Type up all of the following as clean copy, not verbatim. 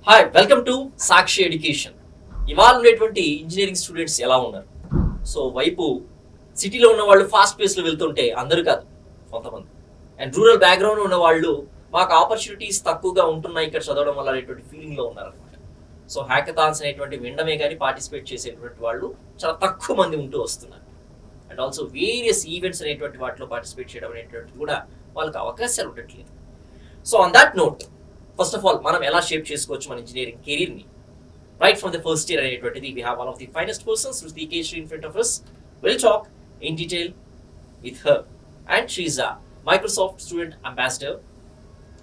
Hi welcome to Sakshi education. ఇవాళ ఉండేటువంటి engineering students ఎలా ఉన్నారు? సో వైపు సిటీలో ఉన్న వాళ్ళు ఫాస్ట్ పేస్లో వెళ్తుంటే అందరూ కాదు, కొంతమంది. అండ్ రూరల్ బ్యాక్గ్రౌండ్ ఉన్న వాళ్ళు మాకు ఆపర్చునిటీస్ తక్కువగా ఉంటున్నాయి ఇక్కడ చదవడం వల్ల అనేటువంటి ఫీలింగ్లో ఉన్నారనమాట. సో హ్యాకథాన్స్ అనేటువంటి వినడమే కానీ పార్టిసిపేట్ చేసేటువంటి వాళ్ళు చాలా తక్కువ మంది ఉంటూ వస్తున్నారు. అండ్ ఆల్సో వేరియస్ ఈవెంట్స్ అనేటువంటి వాటిలో పార్టిసిపేట్ చేయడం అనేటువంటిది కూడా వాళ్ళకి అవకాశాలు ఉండట్లేదు. So on that note, first of all మనం ఎలా షేప్ చేసుకోవచ్చు మన ఇంజనీరింగ్ కెరీర్ని right from the first year అనేటువంటిది. We have one of the finest persons Shruti Keshri in front of us. We'll talk in detail with her, and she's a Microsoft student ambassador,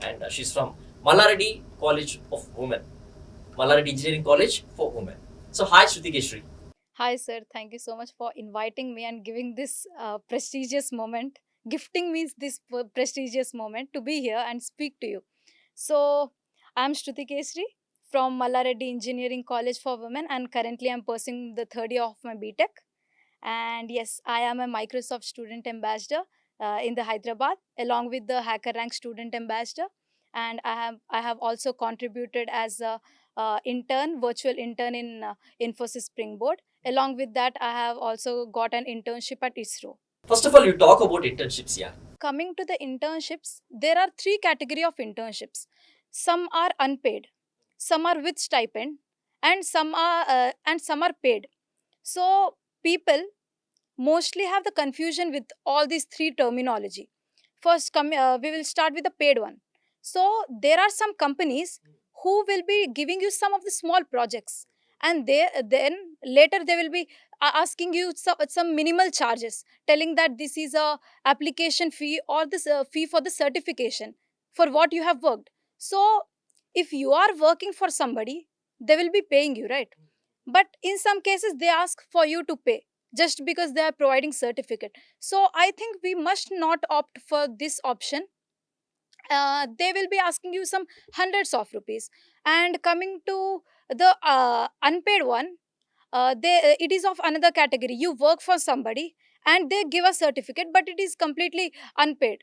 and she's from Mallareddy College of Women, Mallareddy Engineering College for Women. So hi Shruti Keshri. Hi, sir. Thank you so much for inviting me and giving this prestigious moment, gifting me this prestigious moment to be here and speak to you. So, I'm Shruti Kesri from Mallareddy Engineering College for Women, and currently I'm pursuing the third year of my BTech. And yes, I am a Microsoft student ambassador in the Hyderabad, along with the Hacker Rank student ambassador. And I have also contributed as a intern, virtual intern in Infosys Springboard. Along with that, I have also got an internship at ISRO. First of all, you talk about internships. Yeah, Coming to the internships, there are three category of internships. Some are unpaid, some are with stipend, and some are paid. So people mostly have the confusion with all these three terminology. First, we will start with the paid one. So there are some companies who will be giving you some of the small projects, and then later they will be asking you some minimal charges, telling that this is a application fee or this fee for the certification for what you have worked. So if you are working for somebody, they will be paying you, right? But in some cases they ask for you to pay just because they are providing certificate. So I think we must not opt for this option. They will be asking you some hundreds of rupees. And coming to the unpaid one, it is of another category. You work for somebody and they give a certificate, but it is completely unpaid.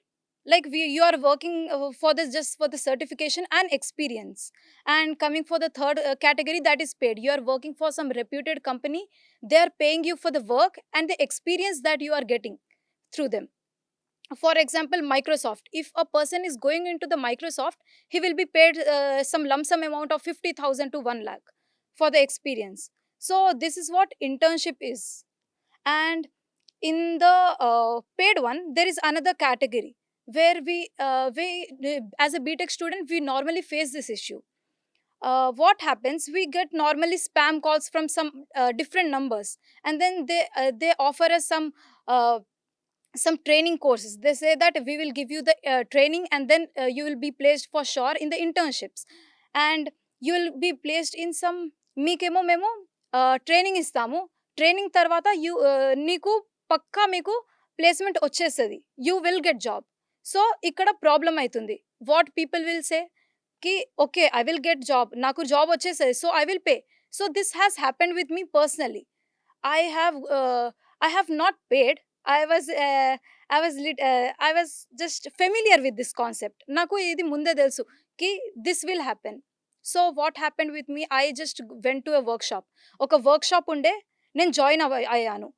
Like you are working for this just for the certification and experience. And coming for the third category, that is paid. You are working for some reputed company. They are paying you for the work and the experience that you are getting through them. For example, Microsoft, if a person is going into the Microsoft, he will be paid some lump sum amount of 50,000 to 1 lakh for the experience. So this is what internship is. And in the paid one, there is another category where we as a BTech student, we normally face this issue. What happens, we get normally spam calls from some different numbers, and then they offer us some training courses. They say that we will give you the training, and then you will be placed for sure in the internships, and you will be placed in some మీకేమో మేము training ఇస్తాము. Training తర్వాత నీకు పక్కా మీకు placement వచ్చేస్తుంది, you will get job. So ఇక్కడ problem అవుతుంది. What people will say కి okay, I will get job, నాకు జాబ్ వచ్చేస్తుంది, so I will pay. So this has happened with me personally. I have I have not paid. I was I was just familiar with this concept. నాకు ఇది ముందే తెలుసు కి this will happen. So what happened with me? I just went to a workshop. ఒక workshop ఉండే, నేను join అయ్యాను.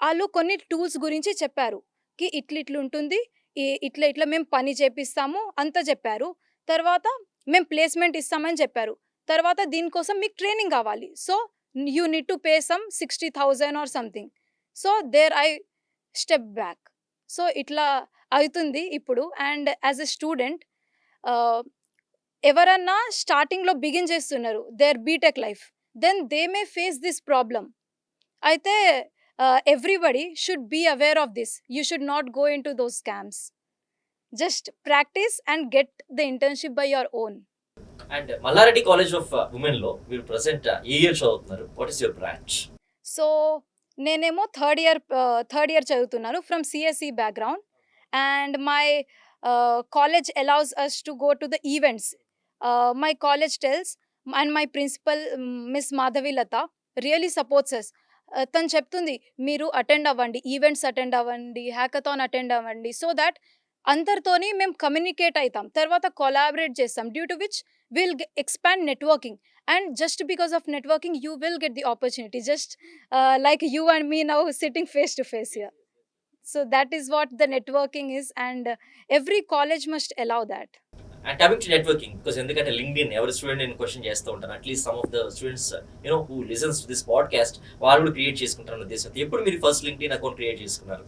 వాళ్ళు కొన్ని టూల్స్ గురించి చెప్పారు కి ఇట్లా ఇట్లా ఉంటుంది, ఇట్లా ఇట్లా మేము పని చేపిస్తాము అంతా చెప్పారు. తర్వాత మేము ప్లేస్మెంట్ ఇస్తామని చెప్పారు. తర్వాత దీనికోసం మీకు ట్రైనింగ్ కావాలి, so you need to pay some 60,000 or something. So there I step back. So ఇట్లా అవుతుంది ఇప్పుడు. అండ్ యాజ్ ఎ స్టూడెంట్, ఎవరన్నా స్టార్టింగ్లో బిగిన్ చేస్తున్నారు their BTech life, then they may face this problem. అయితే everybody should be aware of this. You should not go in to those scams. Just practice and get the internship by your own. And Malla Reddy college of women లో మీరు present ఏ year చదువుతున్నారు? What is your branch? So నేనేమో third year చదువుతున్నాను from CSE background. And my college allows us to go to the events. My college tells, and my principal miss Madhavi Latha really supports us. తను చెప్తుంది, మీరు attend అవ్వండి, events attend అవ్వండి, hackathon attend అవ్వండి, so that అందరితోని మేము communicate అవుతాం, తర్వాత కొలాబరేట్ చేస్తాం, due to which will expand networking, and just because of networking you will get the opportunity, just like you and me now sitting face to face here. So that is what the networking is, and every college must allow that. And coming to networking, because ఎందుకంటే LinkedIn ఎవరి student నేను question చేస్తూ ఉంటాను, at least some of the students who listens to this podcast వాళ్ళు కూడా create చేసుకుంటారన్న ఉద్దేశంతో ఎప్పుడు మీరు ఫస్ట్ లింక్డ్ఇన్ అకౌంట్ క్రియేట్ చేసుకున్నారు?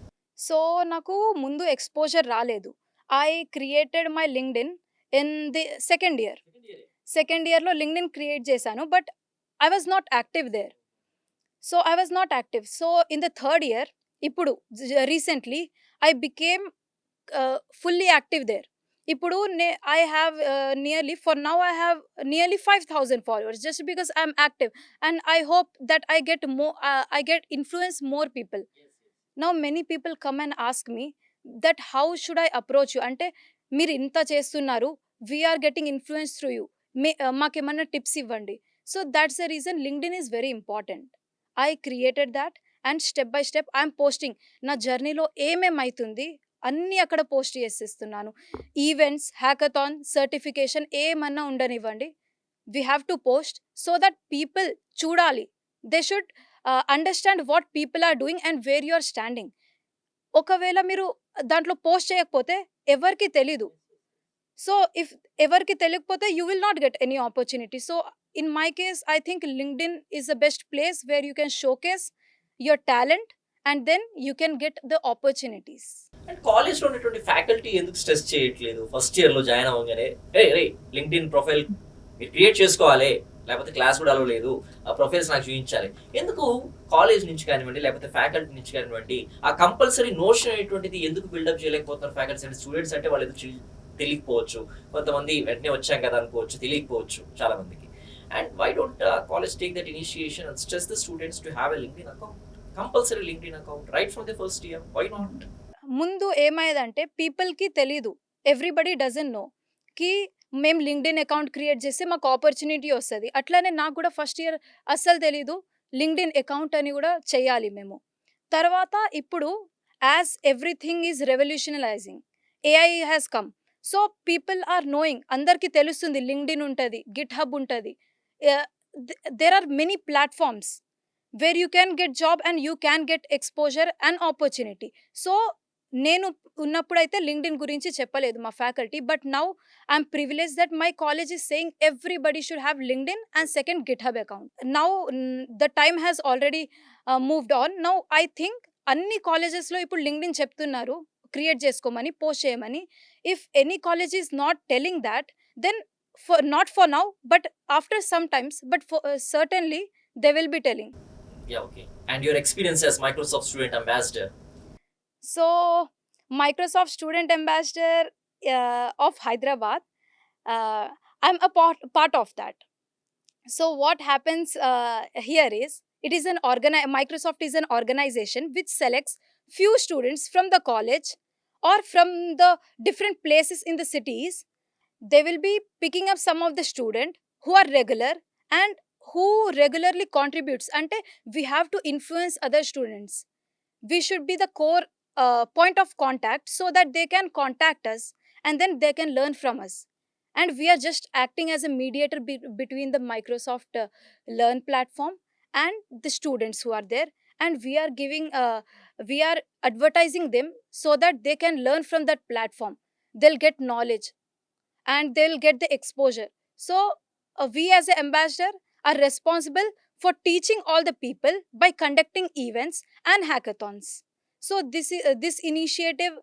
సో నాకు ముందు ఎక్స్పోజర్ రాలేదు. I created my LinkedIn in the second ఇయర్లో లింక్డ్ఇన్ క్రియేట్ చేశాను, but I was not active there. So in the third year ఇప్పుడు recently I became fully active there. ఇప్పుడు I have I have nearly 5,000 followers just because I'm active, and I hope that I get influence more people. Now many people come and ask me that how should I approach you, అంటే మీరు ఇంత చేస్తున్నారు, we are getting influence through you, మాకేమన్నా tips ఇవ్వండి. So that's the reason LinkedIn is very important. I created that, and step by step I'm posting నా జర్నీలో ఏమేమైతుంది అన్నీ అక్కడ పోస్ట్ చేసేస్తున్నాను. ఈవెంట్స్, హ్యాకథాన్, సర్టిఫికేషన్ ఏమన్నా ఉండనివ్వండి, we have to post so that people చూడాలి. They should understand what people are doing and where you are standing. ఒకవేళ మీరు దాంట్లో పోస్ట్ చేయకపోతే ఎవరికి తెలీదు. సో ఇఫ్ ఎవరికి తెలియకపోతే you will not get any opportunity. So in my case I think LinkedIn is the best place where you can showcase your talent and then you can get the opportunities. And కాలేజ్లో ఉన్నటువంటి faculty ఎందుకు stress చేయట్లేదు? First ఇయర్లో join అవ్వగానే రే LinkedIn profile మీరు create చేసుకోవాలి, లేకపోతే class కూడా అలో లేదు, ఆ ప్రొఫైల్స్ నాకు చూపించాలి. ఎందుకు కాలేజ్ నుంచి కానివ్వండి, లేకపోతే ఫ్యాకల్టీ నుంచి కానివ్వండి, ఆ కంపల్సరీ నోషన్ అనేటువంటిది ఎందుకు బిల్డప్ చేయలేకపోతున్నారు ఫ్యాకల్టీ అంటే? స్టూడెంట్స్ అంటే వాళ్ళు ఎందుకు తెలియకపోవచ్చు, కొంతమంది వెంటనే వచ్చాం కదా అనుకోవచ్చు, తెలియకపోవచ్చు చాలా మందికి. And why don't college take that initiation and stress the students to have a LinkedIn account, compulsory LinkedIn account right from the first year? Why not? ముందు ఏమయ్యేదంటే పీపుల్కి తెలీదు, ఎవ్రీబడి డజన్ నో కి మేము లింక్డ్ఇన్ అకౌంట్ క్రియేట్ చేస్తే మాకు opportunity వస్తుంది. అట్లానే నాకు కూడా ఫస్ట్ ఇయర్ అస్సలు తెలీదు లింక్డ్ఇన్ అకౌంట్ అని కూడా చేయాలి మేము. తర్వాత ఇప్పుడు as everything is revolutionalising, AI has come, so people are knowing, అందరికీ తెలుస్తుంది లింక్డ్ఇన్ ఉంటుంది, గిట్ హబ్ ఉంటుంది. There are many platforms where you can get job and you can get exposure and opportunity. So నేను ఉన్నప్పుడైతే LinkedIn గురించి చెప్పలేదు మా faculty, but now I'm privilege that my college is saying everybody should have LinkedIn and second GitHub account. Now the time has already moved on. Now I think అన్ని కాలేజెస్లో ఇప్పుడు LinkedIn చెప్తున్నారు create చేసుకోమని, post చేయమని. If any college is not telling that, then not for now, but after some times, but certainly they will be telling. Yeah, okay. And your experience as Microsoft Student Ambassador? So Microsoft Student Ambassador of Hyderabad, I'm a part of that. So what happens here is, it is Microsoft is an organization which selects few students from the college or from the different places in the cities. They will be picking up some of the student who are regular and who regularly contributes. Ante we have to influence other students. We should be the core point of contact so that they can contact us and then they can learn from us. And we are just acting as a mediator between the Microsoft Learn platform and the students who are there. And we are advertising them so that they can learn from that platform. They'll get knowledge and they'll get the exposure. So we as an ambassador are responsible for teaching all the people by conducting events and hackathons. So this initiative,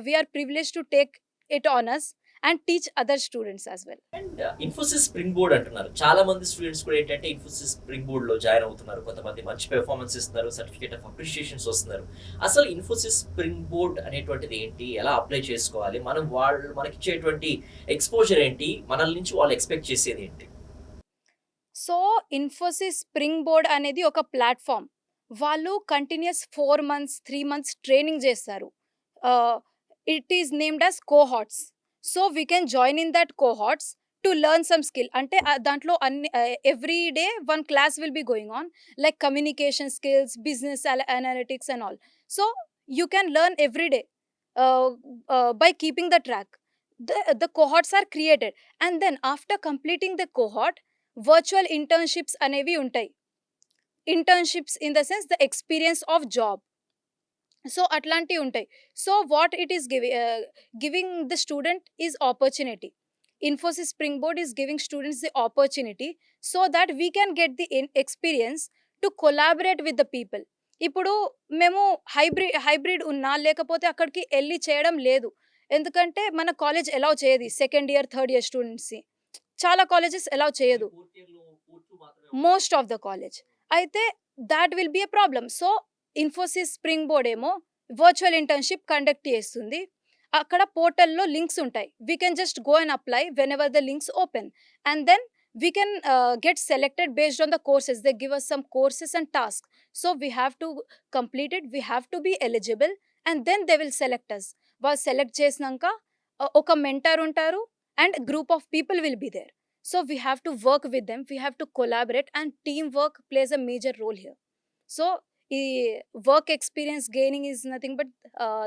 we are privileged to take it on us and teach other students as well. And Infosys spring board అంటున్నారు, చాలా మంది students కూడా ఏంటంటే Infosys spring board లో join అవుతున్నారు, కొంతమంది మంచి performance ఇస్తున్నారు, సర్టిఫికేట్ ఆఫ్ అప్రిషియేషన్స్ వస్తున్నారు. అసలు ఇన్ఫోసిస్ స్ప్రింగ్ బోర్డ్ అనేటువంటిది ఏంటి, ఎలా అప్లై చేసుకోవాలి, వాళ్ళు మనకి ఇచ్చేటువంటి ఎక్స్పోజర్ ఏంటి, మనల్ నుంచి వాళ్ళు ఎక్స్పెక్ట్ చేసేది ఏంటి? సో ఇన్ఫోసిస్ స్ప్రింగ్ బోర్డ్ అనేది ఒక ప్లాట్ఫామ్. వాళ్ళు కంటిన్యూస్ 4 months 3 months ట్రైనింగ్ చేస్తారు. It is named as cohorts. So we can join in that cohorts to learn some skill. అంటే దాంట్లో అన్ని every day 1 class will be going on, like communication skills, business analytics and all. So you can learn every day by keeping the track. the cohorts are created, and then after completing the cohort, virtual internships అనేవి ఉంటాయి. Internships in the sense the experience of job. So అట్లాంటివి ఉంటాయి. So what it is giving the student is opportunity. Infosys Springboard is giving students the opportunity so that we can get the experience to collaborate with the people. ఇప్పుడు మేము hybrid ఉన్నా లేకపోతే అక్కడికి వెళ్ళి చేయడం లేదు. ఎందుకంటే మన కాలేజ్ అలౌ చేయదు సెకండ్ ఇయర్ థర్డ్ ఇయర్ స్టూడెంట్స్ని. చాలా కాలేజెస్ అలౌ చేయదు, మోస్ట్ ఆఫ్ ద కాలేజ్. అయితే that will be a problem. So Infosys Springboard ఏమో వర్చువల్ ఇంటర్న్షిప్ కండక్ట్ చేస్తుంది. అక్కడ పోర్టల్లో లింక్స్ ఉంటాయి. We can just go and apply whenever the links open, and then we can get selected based on the courses. They give us some courses and tasks, so we have to complete it, we have to be eligible, and then they will select us. వాళ్ళు select చేసినాక ఒక mentor ఉంటారు and group of people will be there. So we have to work with them, we have to collaborate, and team work plays a major role here. So ఈ work experience gaining is nothing but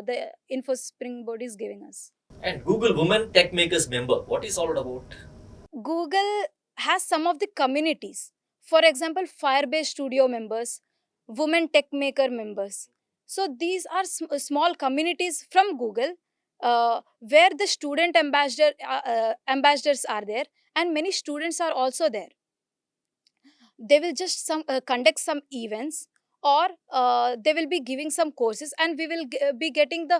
the Infosys Springboard is giving us. And Google Women Tech Makers member, what is all about? Google has some of the communities. For example, Firebase Studio members, Women Tech Maker members. So these are small communities from Google where the student ambassadors are there, and many students are also there. They will just conduct some events, or they will be giving some courses, and we will be getting the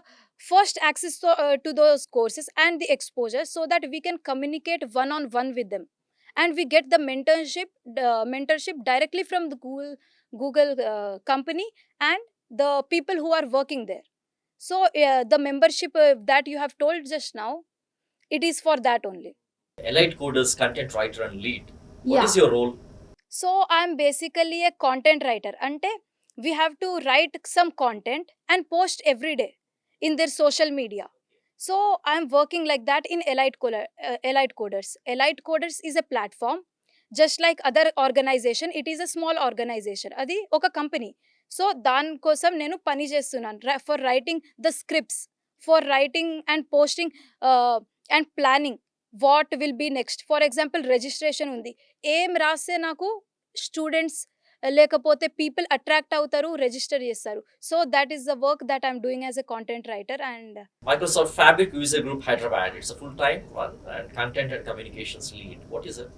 first access to those courses and the exposure, so that we can communicate one on one with them, and we get the mentorship directly from the Google company and the people who are working there. So the membership that you have told just now, it is for that only. Elite coders, content writer and lead. What Yeah. is your role? So I am basically a content writer. Ante we have to write some content and post every day in their social media. So I am working like that in Elite Coders. Elite Coders is a platform, just like other organization. It is a small organization. Adi oka company. So దాని కోసం నేను పని చేస్తున్నాను for writing the scripts, for writing and posting and planning what will be next. For example registration ఉంది, ఏం రాస్తే నాకు students లేకపోతే పీపుల్ అట్రాక్ట్ అవుతారు, రిజిస్టర్ చేస్తారు. So that is the work that I'm doing as a content writer. And Microsoft Fabric User Group Hyderabad. It's a full-time one and content and communications lead. What is it?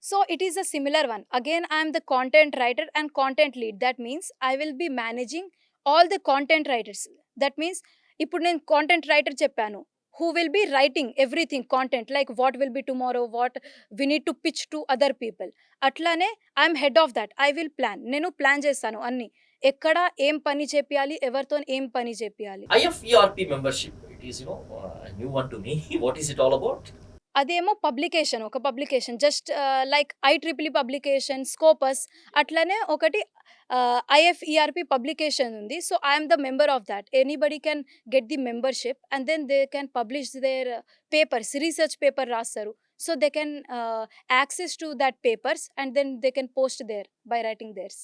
so it is a similar one. Again, I am the content writer and content lead. That means I will be managing all the content writers. That means ఇప్పుడు నేను content writer చెప్పాను, who will be writing everything content, like what will be tomorrow, what we need to pitch to other people. అట్లానే I'm head of that. I will plan, నేను plan చేస్తాను అన్ని, ఎక్కడ ఏం పని చేపియాలి, ఎవరితో ఏం పని చేపియాలి. IFERP membership. It is, a new one to me. What is it all about? అదేమో పబ్లికేషన్, ఒక publication just like IEEE publication, Scopus, అట్లనే ఒకటి IFERP పబ్లికేషన్ ఉంది. So I'm the member of that. Anybody can get the membership and then they can publish their papers, research paper రాస్తారు. So they can access to that papers and then they can post their by writing there's.